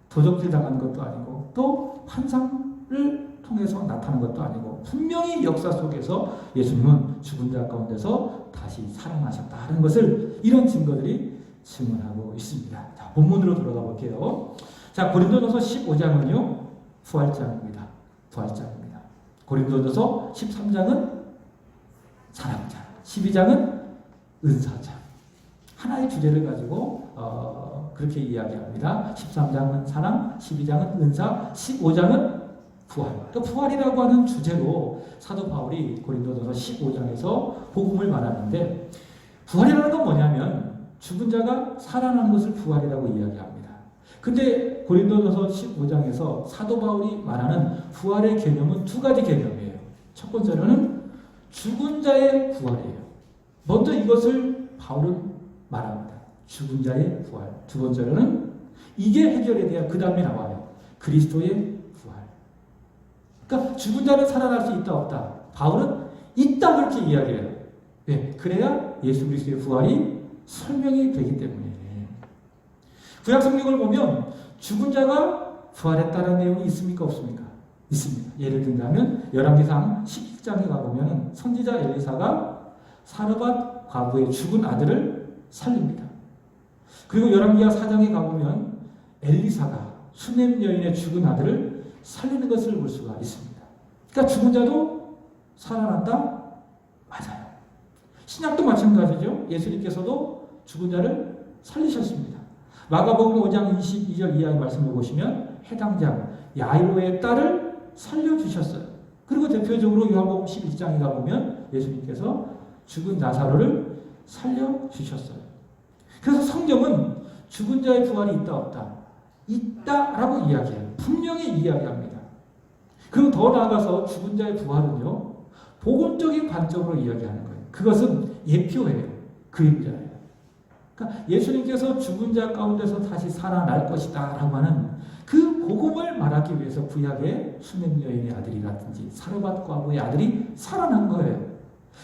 도적질 당한 것도 아니고, 또 환상을 통해서 나타난 것도 아니고, 분명히 역사 속에서 예수님은 죽은 자 가운데서 다시 살아나셨다는 것을, 이런 증거들이 증언하고 있습니다. 자, 본문으로 돌아가 볼게요. 자, 고린도전서 15장은요 부활장입니다. 부활장입니다. 고린도전서 13장은 사랑장, 12장은 은사장. 하나의 주제를 가지고 그렇게 이야기합니다. 13장은 사랑, 12장은 은사, 15장은 부활. 그러니까 부활이라고 하는 주제로 사도 바울이 고린도전서 15장에서 복음을 말하는데, 부활이라는 건 뭐냐면 죽은 자가 살아나는 것을 부활이라고 이야기합니다. 근데 고린도전서 15장에서 사도 바울이 말하는 부활의 개념은 두 가지 개념이에요. 첫 번째로는 죽은 자의 부활이에요. 먼저 이것을 바울은 말합니다. 죽은 자의 부활. 두 번째로는 이게 해결에 대한, 그 다음에 나와요. 그리스도의 부활. 그러니까 죽은 자는 살아날 수 있다 없다. 바울은 있다 그렇게 이야기해요. 왜? 그래야 예수 그리스도의 부활이 설명이 되기 때문에. 구약 성경을 보면 죽은 자가 부활했다는 내용이 있습니까? 없습니까? 있습니다. 예를 든다면 열왕기상 11장에 가보면 선지자 엘리사가 사르밧 과부의 죽은 아들을 살립니다. 그리고 열왕기하 4장에 가보면 엘리사가 수넴 여인의 죽은 아들을 살리는 것을 볼 수가 있습니다. 그러니까 죽은 자도 살아난다? 맞아요. 신약도 마찬가지죠. 예수님께서도 죽은 자를 살리셨습니다. 마가복음 5장 22절 이하의 말씀을 보시면 해당장 야이로의 딸을 살려주셨어요. 그리고 대표적으로 요한복음 11장에 가보면 예수님께서 죽은 나사로를 살려주셨어요. 그래서 성경은 죽은 자의 부활이 있다 없다? 있다라고 이야기해요. 분명히 이야기합니다. 그리고 더 나아가서 죽은 자의 부활은요, 복음적인 관점으로 이야기하는 거예요. 그것은 예표예요. 그림자예요. 그러니까 예수님께서 죽은 자 가운데서 다시 살아날 것이다 라고 하는 그 복음을 말하기 위해서 구약의 수냄 여인의 아들이라든지 사르밧 과부의 아들이 살아난 거예요.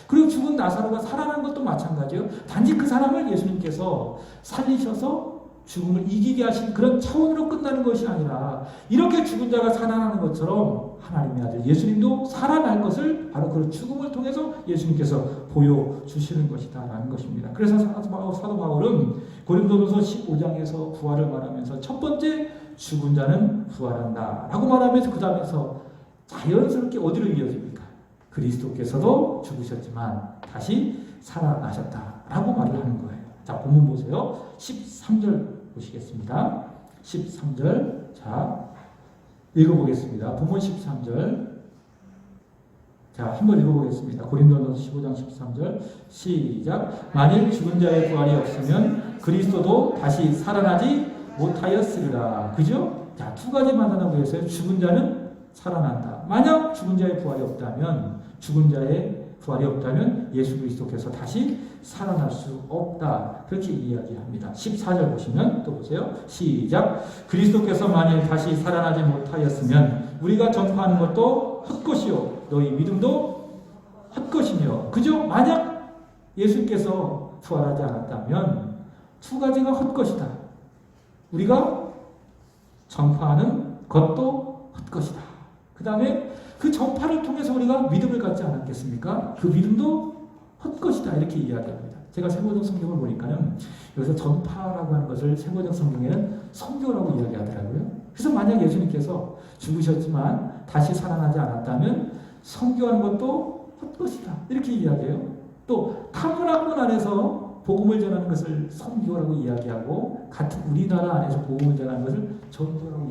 그리고 죽은 나사로가 살아난 것도 마찬가지예요. 단지 그 사람을 예수님께서 살리셔서 죽음을 이기게 하신 그런 차원으로 끝나는 것이 아니라 이렇게 죽은 자가 살아나는 것처럼 하나님의 아들 예수님도 살아날 것을 바로 그 죽음을 통해서 예수님께서 보여주시는 것이다 라는 것입니다. 그래서 사도 바울은 고린도전서 15장에서 부활을 말하면서 첫 번째 죽은 자는 부활한다 라고 말하면서 그 다음에서 자연스럽게 어디로 이어집니까? 그리스도께서도 죽으셨지만 다시 살아나셨다 라고 말을 하는 거예요. 자, 본문 보세요. 13절 보시겠습니다. 13절. 자, 읽어보겠습니다. 본문 13절. 자, 한번 읽어보겠습니다. 고린도전서 15장 13절. 시작. 만일 죽은 자의 부활이 없으면 그리스도도 다시 살아나지 못하였으리라. 그죠? 자, 두 가지 만나고 해서 죽은 자는 살아난다. 만약 죽은 자의 부활이 없다면, 죽은 자의 부활이 없다면 예수 그리스도께서 다시 살아날 수 없다. 그렇게 이야기합니다. 14절 보시면 또 보세요. 시작. 그리스도께서 만일 다시 살아나지 못하였으면 우리가 전파하는 것도 헛것이요 너희 믿음도 헛것이며. 그죠? 만약 예수님께서 부활하지 않았다면 두 가지가 헛것이다. 우리가 전파하는 것도 헛것이다. 그 다음에 그 전파를 통해서 우리가 믿음을 갖지 않았겠습니까? 그 믿음도 헛것이다. 이렇게 이야기합니다. 제가 세번역 성경을 보니까는 여기서 전파라고 하는 것을 세번역 성경에는 선교라고 이야기하더라고요. 그래서 만약 예수님께서 죽으셨지만 다시 살아나지 않았다면 선교하는 것도 헛것이다. 이렇게 이야기해요. 또 타문화권 안에서 복음을 전하는 것을 선교라고 이야기하고 같은 우리나라 안에서 복음을 전하는 것을 전도라고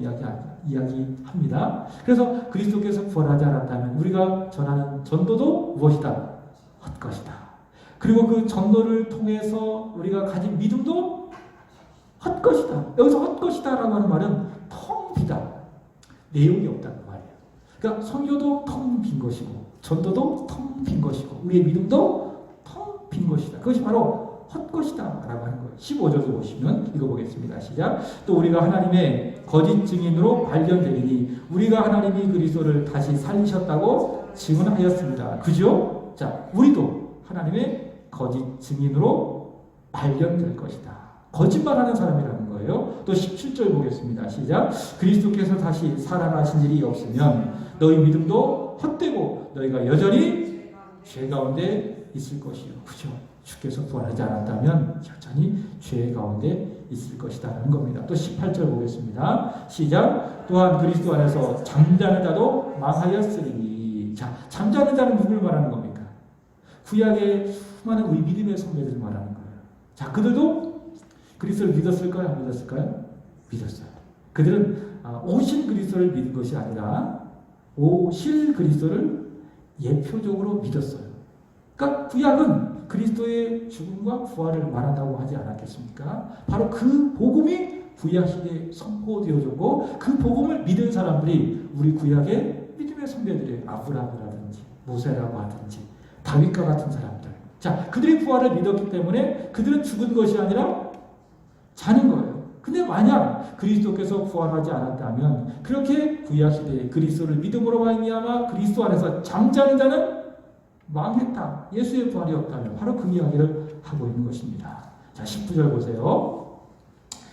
이야기합니다. 그래서 그리스도께서 부활하지 않았다면 우리가 전하는 전도도 무엇이다? 헛것이다. 그리고 그 전도를 통해서 우리가 가진 믿음도 헛것이다. 여기서 헛것이다라고 하는 말은 텅 비다. 내용이 없다는 말이에요. 그러니까 선교도 텅 빈 것이고 전도도 텅 빈 것이고 우리의 믿음도 텅 빈 것이다. 그것이 바로 헛것이다 라고 하는 거예요. 15절도 보시면 읽어보겠습니다. 시작. 또 우리가 하나님의 거짓 증인으로 발견되리니 우리가 하나님이 그리스도를 다시 살리셨다고 증언하였습니다. 그죠? 자, 우리도 하나님의 거짓 증인으로 발견될 것이다. 거짓말하는 사람이라는 거예요. 또 17절 보겠습니다. 시작. 그리스도께서 다시 살아나신 일이 없으면 너희 믿음도 헛되고 너희가 여전히 죄 가운데 있을 것이요. 그죠? 주께서 부활하지 않았다면 여전히 죄 가운데 있을 것이라는 겁니다. 또 18절 보겠습니다. 시작. 또한 그리스도 안에서 잠자는 자도 망하였으니. 자, 잠자는 자는 누굴 말하는 겁니까? 구약의 수많은 믿음의 선배들을 말하는 거예요. 자, 그들도 그리스도를 믿었을까요? 안 믿었을까요? 믿었어요. 그들은 오신 그리스도를 믿은 것이 아니라 오실 그리스도를 예표적으로 믿었어요. 그러니까 구약은 그리스도의 죽음과 부활을 말한다고 하지 않았겠습니까? 바로 그 복음이 구약 시대에 선포되어졌고 그 복음을 믿은 사람들이 우리 구약의 믿음의 선배들이에요. 아브라함이라든지 모세라고 하든지 다윗과 같은 사람들. 자, 그들이 부활을 믿었기 때문에 그들은 죽은 것이 아니라 자는 거예요. 근데 만약 그리스도께서 부활하지 않았다면 그렇게 구약 시대에 그리스도를 믿음으로 말미암아 그리스도 안에서 잠자는 자는 망했다. 예수의 부활이 없다면 바로 그 이야기를 하고 있는 것입니다. 자, 19절 보세요.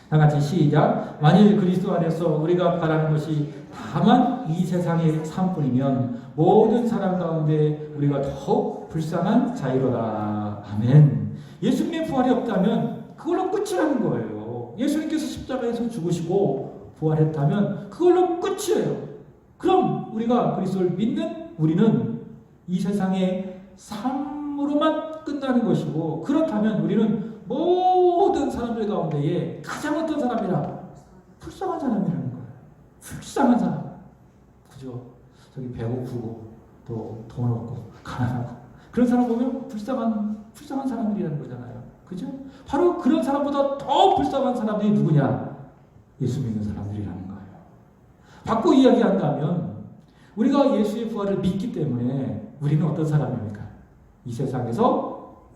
다 같이 시작. 만일 그리스도 안에서 우리가 바라는 것이 다만 이 세상의 삶뿐이면 모든 사람 가운데 우리가 더욱 불쌍한 자이로다. 아멘. 예수님의 부활이 없다면 그걸로 끝이라는 거예요. 예수님께서 십자가에서 죽으시고 부활했다면 그걸로 끝이에요. 그럼 우리가 그리스도를 믿는 우리는 이 세상의 삶으로만 끝나는 것이고 그렇다면 우리는 모든 사람들 가운데에 가장 어떤 사람이라? 불쌍한 사람이라는 거예요. 불쌍한 사람. 그죠? 저기 배고프고 또 돈 없고 가난하고 그런 사람 보면 불쌍한 사람들이라는 거잖아요. 그죠? 바로 그런 사람보다 더 불쌍한 사람들이 누구냐? 예수 믿는 사람들이라는 거예요. 바꿔 이야기한다면 우리가 예수의 부활을 믿기 때문에 우리는 어떤 사람입니까? 이 세상에서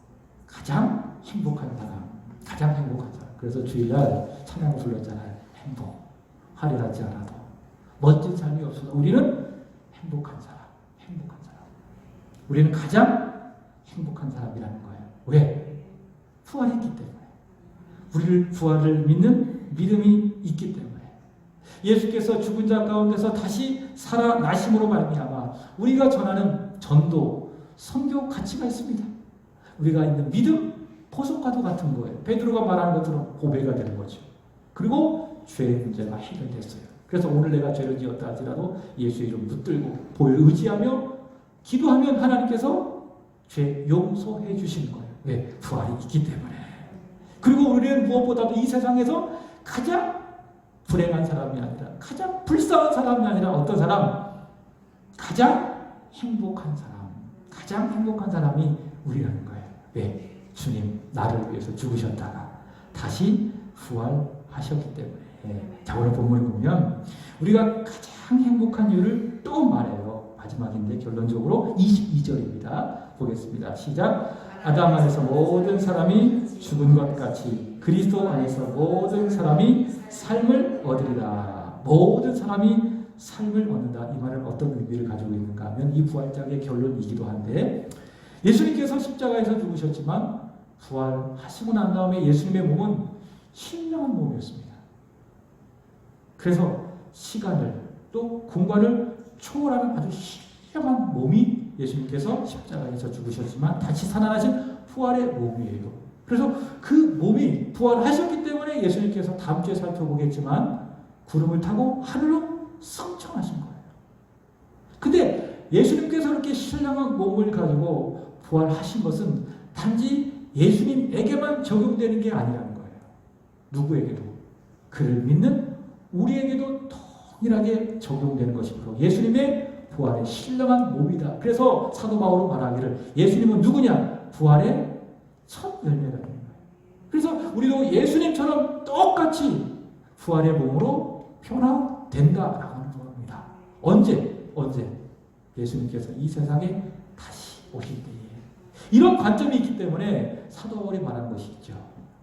가장 행복한 사람, 가장 행복한 사람. 그래서 주일날 찬양을 불렀잖아요. 행복, 화려하지 않아도 멋진 삶이 없어도 우리는 행복한 사람, 행복한 사람. 우리는 가장 행복한 사람이라는 거예요. 왜? 부활했기 때문에. 우리를 부활을 믿는 믿음이 있기 때문에. 예수께서 죽은 자 가운데서 다시 살아나심으로 말미암아 우리가 전하는 전도, 선교 가치가 있습니다. 우리가 있는 믿음, 보석과도 같은 거예요. 베드로가 말하는 것처럼 고배가 되는 거죠. 그리고 죄의 문제가 해결됐어요. 그래서 오늘 내가 죄를 지었다 할지라도 예수의 이름 붙들고 보혈 의지하며 기도하면 하나님께서 죄 용서해 주시는 거예요. 왜? 부활이 있기 때문에. 그리고 우리는 무엇보다도 이 세상에서 가장 불행한 사람이 아니라, 가장 불쌍한 사람이 아니라 어떤 사람? 가장 행복한 사람, 가장 행복한 사람이 우리라는 거예요. 왜? 주님 나를 위해서 죽으셨다가 다시 부활하셨기 때문에. 자, 오늘 본문을 보면 우리가 가장 행복한 이유를 또 말해요. 마지막인데 결론적으로 22절입니다. 보겠습니다. 시작. 아담 안에서 모든 사람이 죽은 것 같이 그리스도 안에서 모든 사람이 삶을 얻으리라. 모든 사람이 삶을 얻는다. 이 말은 어떤 의미를 가지고 있는가 하면 이 부활장의 결론이기도 한데, 예수님께서 십자가에서 죽으셨지만 부활하시고 난 다음에 예수님의 몸은 신령한 몸이었습니다. 그래서 시간을 또 공간을 초월하는 아주 신령한 몸이 예수님께서 십자가에서 죽으셨지만 다시 살아나신 부활의 몸이에요. 그래서 그 몸이 부활하셨기 때문에 예수님께서 다음 주에 살펴보겠지만 구름을 타고 하늘로 승천하신 거예요. 근데 예수님께서 그렇게 신령한 몸을 가지고 부활하신 것은 단지 예수님에게만 적용되는 게 아니라는 거예요. 누구에게도. 그를 믿는 우리에게도 동일하게 적용되는 것이 바로 예수님의 부활의 신령한 몸이다. 그래서 사도 바울은 말하기를 예수님은 누구냐? 부활의 첫 열매가 되는 거예요. 그래서 우리도 예수님처럼 똑같이 부활의 몸으로 변화된다라고 하는 겁니다. 언제? 예수님께서 이 세상에 다시 오실 때에. 이런 관점이 있기 때문에 사도 바울이 말한 것이 있죠.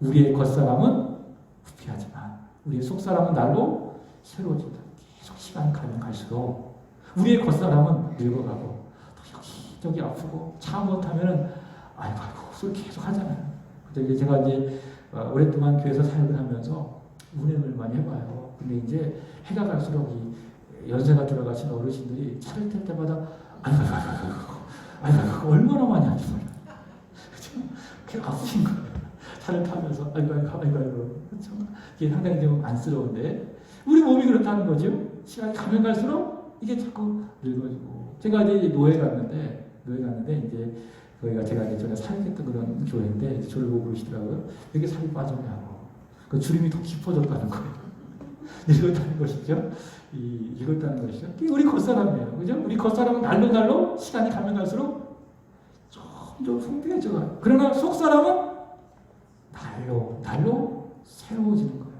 우리의 겉사람은 부패하지만 우리의 속사람은 날로 새로워진다. 계속 시간이 가면 갈수록 우리의 겉사람은 늙어가고 또 여기저기 아프고 차 못하면은 아이고 술 계속 하잖아요. 근데 제가 이제 오랫동안 교회에서 사역을 하면서 운행을 많이 해봐요. 근데 이제 해가 갈수록 이 연세가 들어가신 어르신들이 차를 탈 때마다 아이고 얼마나 많이 아프세요. 그렇죠? 아프신 거예요. 차를 타면서 아이고 그렇죠? 이게 상당히 좀 안쓰러운데 우리 몸이 그렇다는 거죠. 시간이 가면 갈수록 이게 자꾸 늙어지고. 제가 이제 노예 갔는데 이제 거기가 제가 예전에 사역했던 그런 교회인데 저를 보고 그러시더라고요. 왜 이렇게 살이 빠졌냐고. 그 주름이 더 깊어졌다는 거예요. 읽었다는 것이죠. 읽었다는 것이죠. 우리 겉사람이에요. 그죠? 우리 겉사람은 날로 시간이 가면 갈수록 점점 풍부해져 가요. 그러나 속사람은 날로 새로워지는 거예요.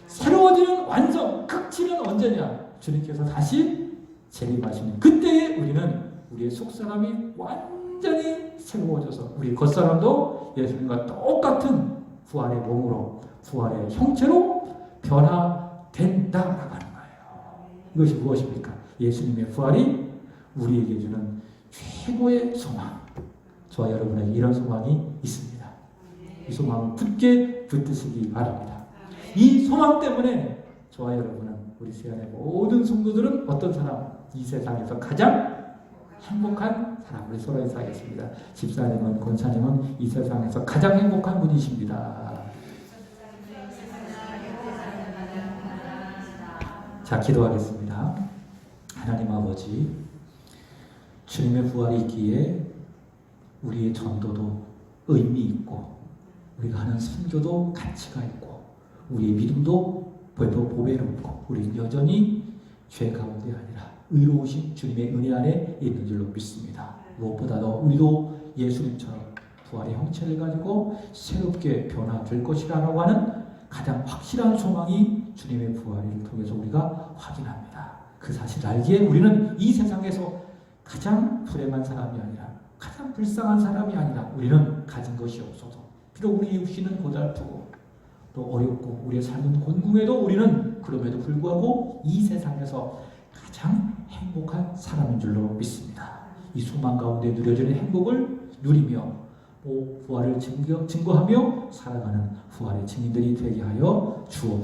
새로워지는 완성, 극치는 언제냐? 주님께서 다시 재림하시는 그때에 우리는 우리의 속사람이 완전히 새로워져서 우리 겉사람도 예수님과 똑같은 부활의 몸으로, 부활의 형체로 변화된다라고 하는 거예요. 이것이 무엇입니까? 예수님의 부활이 우리에게 주는 최고의 소망. 저와 여러분에게 이런 소망이 있습니다. 이 소망을 굳게 붙드시기 바랍니다. 이 소망 때문에 저와 여러분은, 우리 세안의 모든 성도들은 어떤 사람? 이 세상에서 가장 행복한 사람. 우리 서로 인사하겠습니다. 집사님은, 권사님은 이 세상에서 가장 행복한 분이십니다. 자, 기도하겠습니다. 하나님 아버지, 주님의 부활이 있기에 우리의 전도도 의미 있고 우리가 하는 선교도 가치가 있고 우리의 믿음도 보배롭고 우리는 여전히 죄 가운데 아니라 의로우신 주님의 은혜 안에 있는 줄로 믿습니다. 무엇보다도 우리도 예수님처럼 부활의 형체를 가지고 새롭게 변화될 것이라고 하는 가장 확실한 소망이 주님의 부활을 통해서 우리가 확인합니다. 그 사실을 알기에 우리는 이 세상에서 가장 불행한 사람이 아니라, 가장 불쌍한 사람이 아니라, 우리는 가진 것이 없어도, 비록 우리 육신은 고달프고 또 어렵고 우리의 삶은 곤궁해도 우리는 그럼에도 불구하고 이 세상에서 가장 행복한 사람인 줄로 믿습니다. 이 소망 가운데 누려지는 행복을 누리며 부활을 증거하며 살아가는 부활의 증인들이 되게 하여 주옵소서.